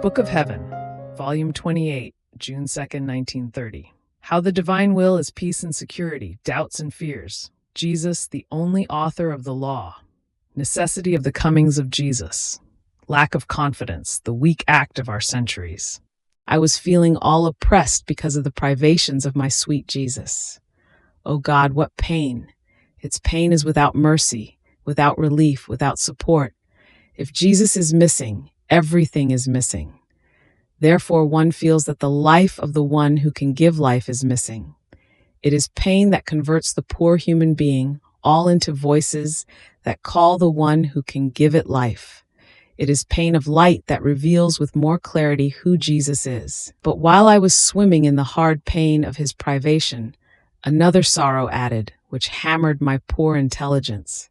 Book of Heaven, Volume 28, June 2nd, 1930. How the Divine Will is Peace and Security, Doubts and Fears. Jesus, the only author of the law. Necessity of the comings of Jesus. Lack of confidence, the weak act of our centuries. I was feeling all oppressed because of the privations of my sweet Jesus. Oh God, what pain! Its pain is without mercy, without relief, without support. If Jesus is missing, everything is missing. Therefore, one feels that the life of the one who can give life is missing. It is pain that converts the poor human being all into voices that call the one who can give it life. It is pain of light that reveals with more clarity who Jesus is. But while I was swimming in the hard pain of his privation, another sorrow added, which hammered my poor intelligence.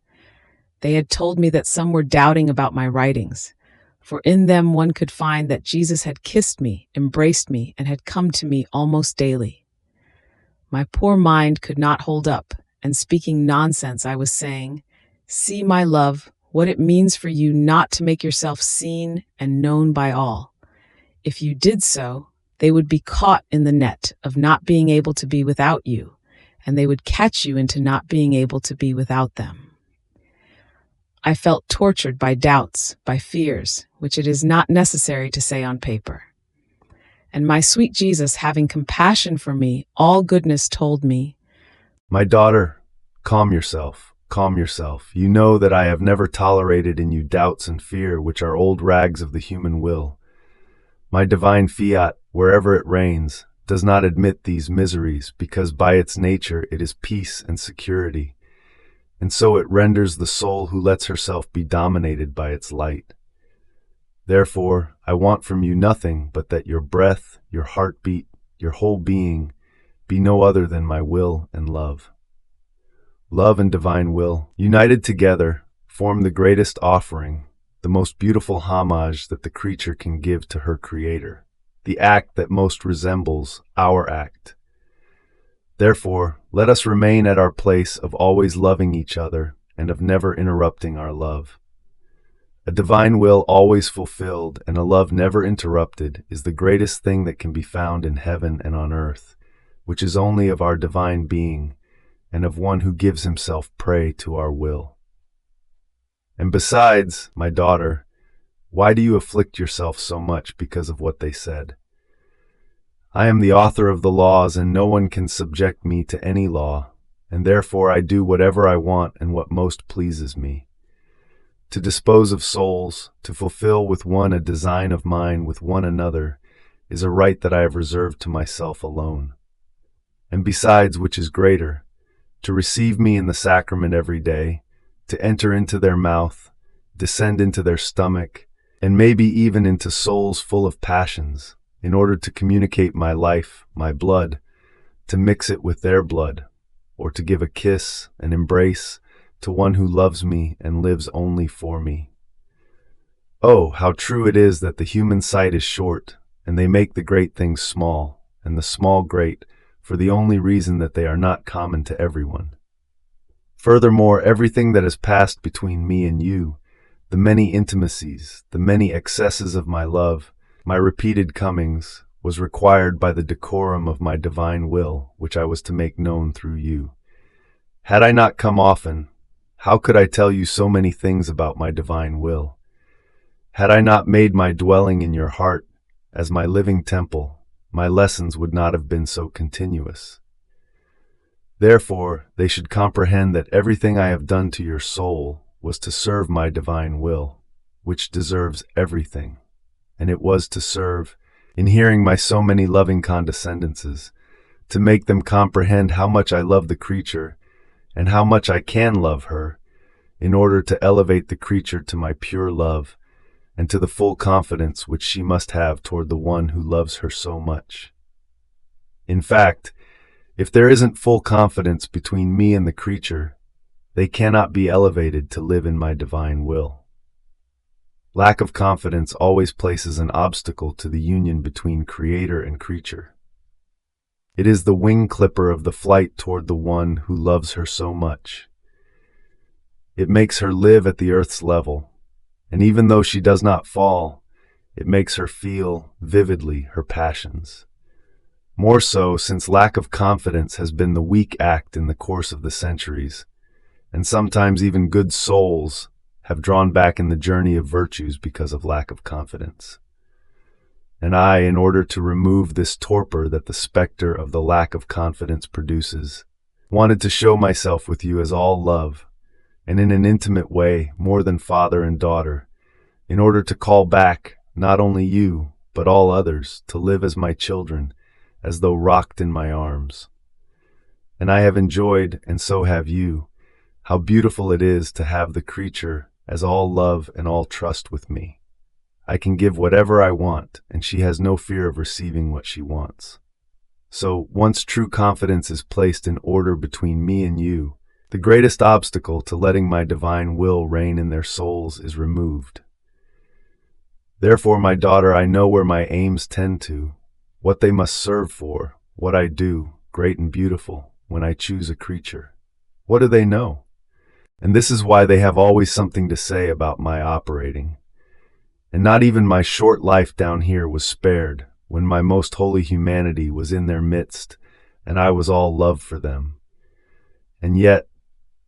They had told me that some were doubting about my writings, for in them one could find that Jesus had kissed me, embraced me, and had come to me almost daily. My poor mind could not hold up, and speaking nonsense, I was saying, "See, my love, what it means for you not to make yourself seen and known by all. If you did so, they would be caught in the net of not being able to be without you, and they would catch you into not being able to be without them." I felt tortured by doubts, by fears, which it is not necessary to say on paper. And my sweet Jesus, having compassion for me, all goodness, told me, "My daughter, calm yourself, calm yourself. You know that I have never tolerated in you doubts and fear, which are old rags of the human will. My divine fiat, wherever it reigns, does not admit these miseries, because by its nature it is peace and security. And so it renders the soul who lets herself be dominated by its light. Therefore, I want from you nothing but that your breath, your heartbeat, your whole being be no other than my will and love. Love and divine will, united together, form the greatest offering, the most beautiful homage that the creature can give to her Creator, the act that most resembles our act. Therefore, let us remain at our place of always loving each other and of never interrupting our love. A divine will always fulfilled and a love never interrupted is the greatest thing that can be found in heaven and on earth, which is only of our divine being and of one who gives himself prey to our will. And besides, my daughter, why do you afflict yourself so much because of what they said? I am the author of the laws, and no one can subject me to any law, and therefore I do whatever I want and what most pleases me. To dispose of souls, to fulfill with one a design of mine with one another, is a right that I have reserved to myself alone. And besides, which is greater, to receive me in the sacrament every day, to enter into their mouth, descend into their stomach, and maybe even into souls full of passions, in order to communicate my life, my blood, to mix it with their blood, or to give a kiss, an embrace, to one who loves me and lives only for me. Oh, how true it is that the human sight is short, and they make the great things small, and the small great, for the only reason that they are not common to everyone. Furthermore, everything that has passed between me and you, the many intimacies, the many excesses of my love, my repeated comings, was required by the decorum of my divine will, which I was to make known through you. Had I not come often, how could I tell you so many things about my divine will? Had I not made my dwelling in your heart as my living temple, my lessons would not have been so continuous. Therefore, they should comprehend that everything I have done to your soul was to serve my divine will, which deserves everything. And it was to serve, in hearing my so many loving condescendences, to make them comprehend how much I love the creature, and how much I can love her, in order to elevate the creature to my pure love, and to the full confidence which she must have toward the one who loves her so much. In fact, if there isn't full confidence between me and the creature, they cannot be elevated to live in my divine will. Lack of confidence always places an obstacle to the union between creator and creature. It is the wing clipper of the flight toward the one who loves her so much. It makes her live at the earth's level, and even though she does not fall, It makes her feel vividly her passions. More so since lack of confidence has been the weak act in the course of the centuries, and sometimes even good souls have drawn back in the journey of virtues because of lack of confidence. And I, in order to remove this torpor that the specter of the lack of confidence produces, wanted to show myself with you as all love, and in an intimate way, more than father and daughter, in order to call back not only you, but all others, to live as my children, as though rocked in my arms. And I have enjoyed, and so have you, how beautiful it is to have the creature as all love and all trust with me. I can give whatever I want, and she has no fear of receiving what she wants. So, once true confidence is placed in order between me and you, the greatest obstacle to letting my divine will reign in their souls is removed. Therefore, my daughter, I know where my aims tend to, what they must serve for, what I do, great and beautiful, when I choose a creature. What do they know? And this is why they have always something to say about my operating. And not even my short life down here was spared, when my most holy humanity was in their midst, and I was all love for them. And yet,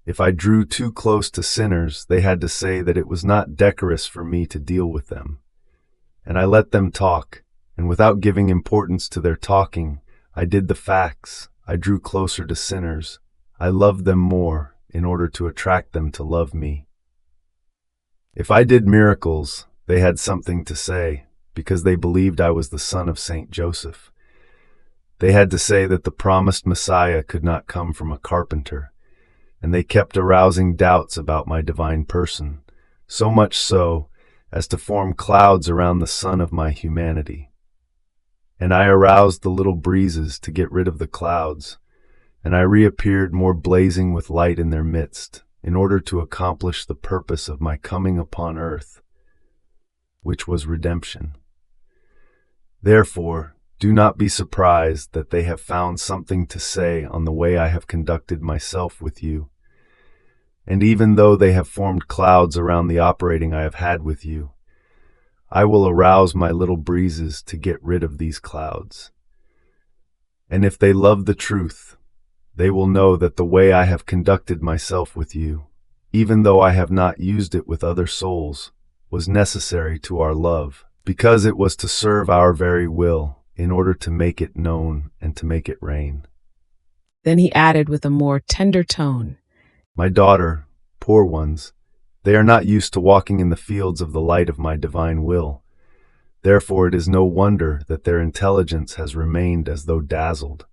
if I drew too close to sinners, they had to say that it was not decorous for me to deal with them. And I let them talk, and without giving importance to their talking, I did the facts. I drew closer to sinners. I loved them more in order to attract them to love me. If I did miracles, they had something to say, because they believed I was the son of Saint Joseph. They had to say that the promised Messiah could not come from a carpenter, and they kept arousing doubts about my divine person, so much so as to form clouds around the sun of my humanity. And I aroused the little breezes to get rid of the clouds, and I reappeared more blazing with light in their midst, in order to accomplish the purpose of my coming upon earth, which was redemption. Therefore, do not be surprised that they have found something to say on the way I have conducted myself with you. And even though they have formed clouds around the operating I have had with you, I will arouse my little breezes to get rid of these clouds. And if they love the truth, they will know that the way I have conducted myself with you, even though I have not used it with other souls, was necessary to our love, because it was to serve our very will, in order to make it known and to make it reign. Then he added with a more tender tone, My daughter, poor ones, they are not used to walking in the fields of the light of my divine will. Therefore it is no wonder that their intelligence has remained as though dazzled.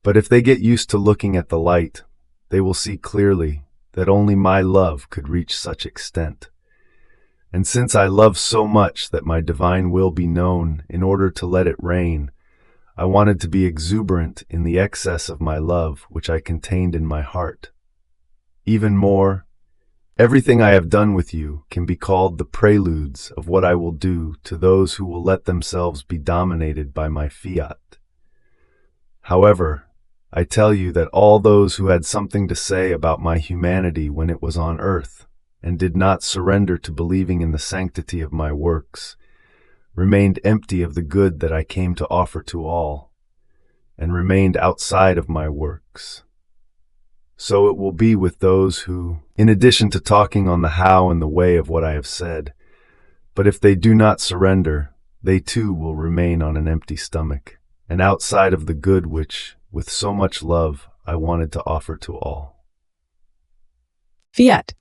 But if they get used to looking at the light, they will see clearly that only my love could reach such extent. And since I love so much that my divine will be known in order to let it reign, I wanted to be exuberant in the excess of my love which I contained in my heart. Even more, everything I have done with you can be called the preludes of what I will do to those who will let themselves be dominated by my fiat. However, I tell you that all those who had something to say about my humanity when it was on earth, and did not surrender to believing in the sanctity of my works, remained empty of the good that I came to offer to all, and remained outside of my works. So it will be with those who, in addition to talking on the how and the way of what I have said, but if they do not surrender, they too will remain on an empty stomach, and outside of the good which, with so much love, I wanted to offer to all. Fiat.